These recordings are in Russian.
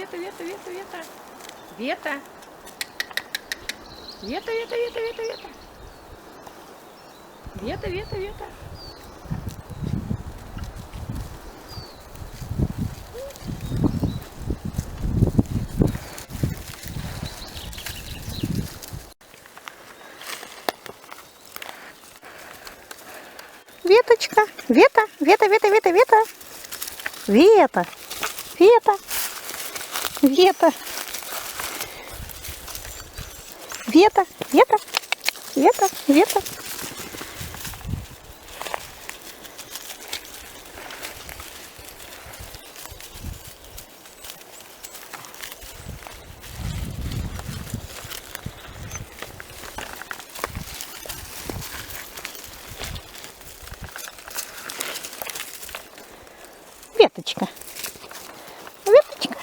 Вета, Вета, Вета, Вета. Вета. Вета, Вета, Вета, Вета, Вета. Вета, Вета, Вета. Веточка, Вета, Вета, Вета, Вета, Вета. Вета, Вета, Вета. Вета, Вета, Вета, Вета. Веточка, веточка.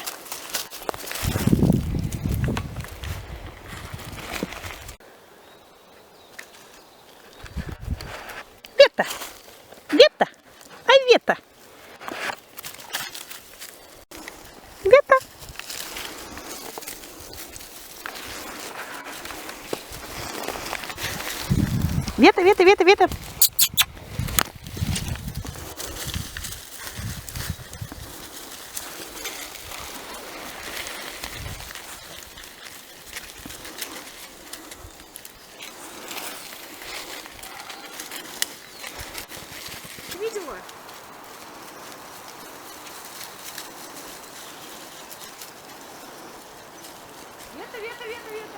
Вета, Вета, ай Вета. Вета. Вета, Вета, Вета, Вета. Видела? Вета, Вета, Вета, Вета.